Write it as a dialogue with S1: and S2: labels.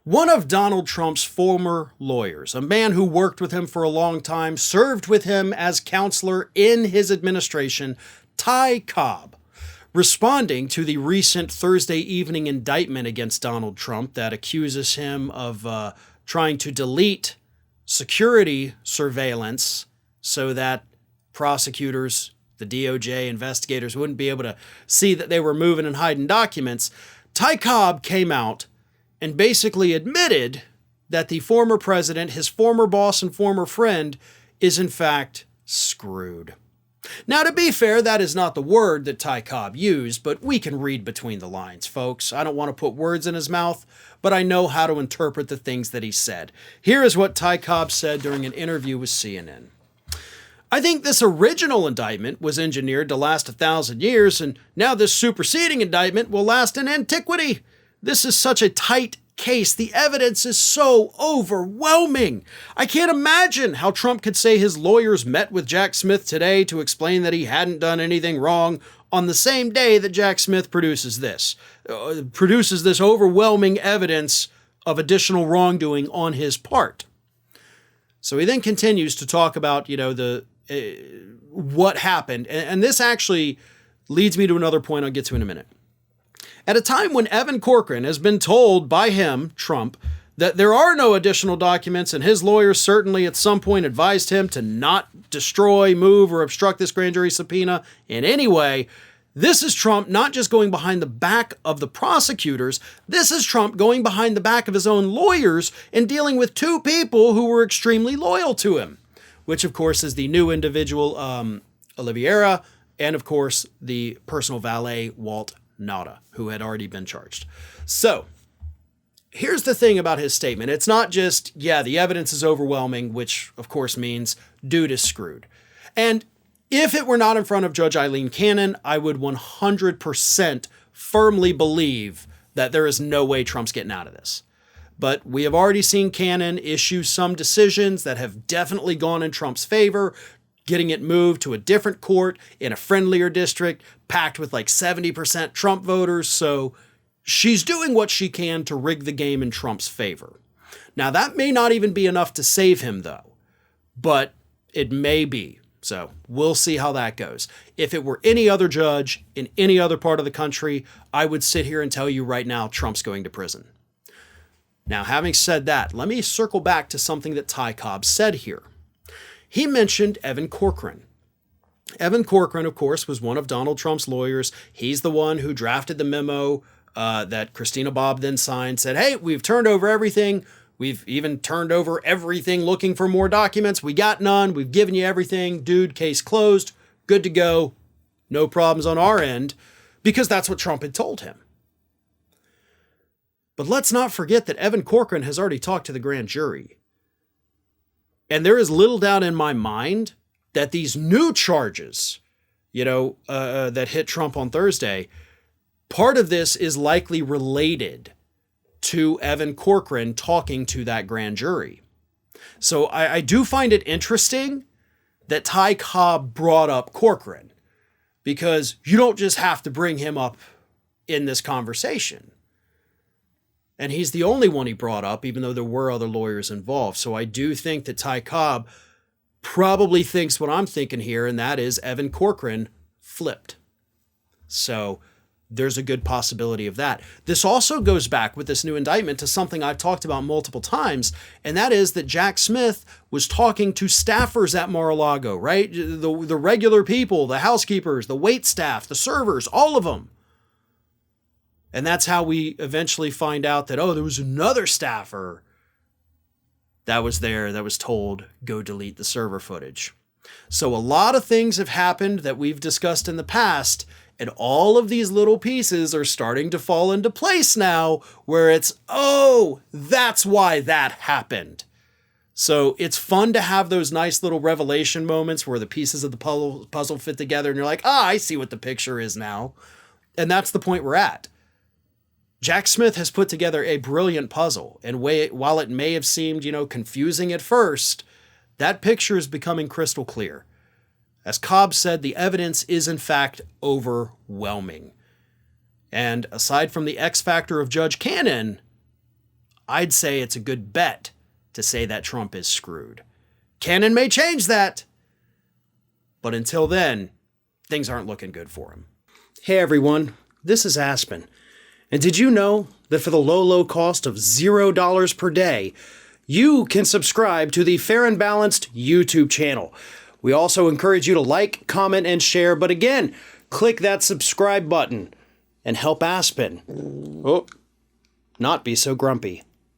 S1: One of Donald Trump's former lawyers, a man who worked with him for a long time, served with him as counselor in his administration, Ty Cobb, responding to the recent Thursday evening indictment against Donald Trump that accuses him of trying to delete security surveillance so that prosecutors, the DOJ investigators, wouldn't be able to see that they were moving and hiding documents. Ty Cobb came out and basically admitted that the former president, his former boss and former friend, is in fact screwed. Now, to be fair, that is not the word that Ty Cobb used, but we can read between the lines, folks. I don't want to put words in his mouth, but I know how to interpret the things that he said. Here is what Ty Cobb said during an interview with CNN. I think this original indictment was engineered to last 1,000 years, and now this superseding indictment will last in antiquity. This is such a tight case. The evidence is so overwhelming. I can't imagine how Trump could say his lawyers met with Jack Smith today to explain that he hadn't done anything wrong on the same day that Jack Smith produces this overwhelming evidence of additional wrongdoing on his part. So he then continues to talk about, what happened. And this actually leads me to another point I'll get to in a minute. At a time when Evan Corcoran has been told by him, Trump, that there are no additional documents, and his lawyers certainly at some point advised him to not destroy, move, or obstruct this grand jury subpoena in any way, this is Trump not just going behind the back of the prosecutors, this is Trump going behind the back of his own lawyers and dealing with two people who were extremely loyal to him, which of course is the new individual, Oliveira, and of course the personal valet, Walt Nauta, who had already been charged. So here's the thing about his statement. It's not just, the evidence is overwhelming, which of course means dude is screwed. And if it were not in front of Judge Eileen Cannon, I would 100% firmly believe that there is no way Trump's getting out of this. But we have already seen Cannon issue some decisions that have definitely gone in Trump's favor, getting it moved to a different court in a friendlier district, packed with like 70% Trump voters. So she's doing what she can to rig the game in Trump's favor. Now, that may not even be enough to save him, though, but it may be. So we'll see how that goes. If it were any other judge in any other part of the country, I would sit here and tell you right now, Trump's going to prison. Now, having said that, let me circle back to something that Ty Cobb said here. He mentioned Evan Corcoran. Evan Corcoran, of course, was one of Donald Trump's lawyers. He's the one who drafted the memo that Christina Bobb then signed, said, hey, we've turned over everything. We've even turned over everything looking for more documents. We got none. We've given you everything. Dude, case closed. Good to go. No problems on our end, because that's what Trump had told him. But let's not forget that Evan Corcoran has already talked to the grand jury. And there is little doubt in my mind that these new charges, that hit Trump on Thursday, part of this is likely related to Evan Corcoran talking to that grand jury. So I do find it interesting that Ty Cobb brought up Corcoran, because you don't just have to bring him up in this conversation. And he's the only one he brought up, even though there were other lawyers involved. So I do think that Ty Cobb probably thinks what I'm thinking here, and that is Evan Corcoran flipped. So there's a good possibility of that. This also goes back with this new indictment to something I've talked about multiple times, and that is that Jack Smith was talking to staffers at Mar-a-Lago, right? The regular people, the housekeepers, the wait staff, the servers, all of them. And that's how we eventually find out that, there was another staffer that was there that was told, go delete the server footage. So a lot of things have happened that we've discussed in the past, and all of these little pieces are starting to fall into place now, where it's, that's why that happened. So it's fun to have those nice little revelation moments where the pieces of the puzzle fit together and you're like, I see what the picture is now. And that's the point we're at. Jack Smith has put together a brilliant puzzle, and while it may have seemed, confusing at first, that picture is becoming crystal clear. As Cobb said, the evidence is in fact overwhelming. And aside from the X factor of Judge Cannon, I'd say it's a good bet to say that Trump is screwed. Canon may change that, but until then, things aren't looking good for him. Hey everyone, this is Aspen. And did you know that for the low cost of $0 per day, you can subscribe to the Fair and Balanced YouTube channel? We also encourage you to like, comment, and share, but again, click that subscribe button and help Aspen not be so grumpy.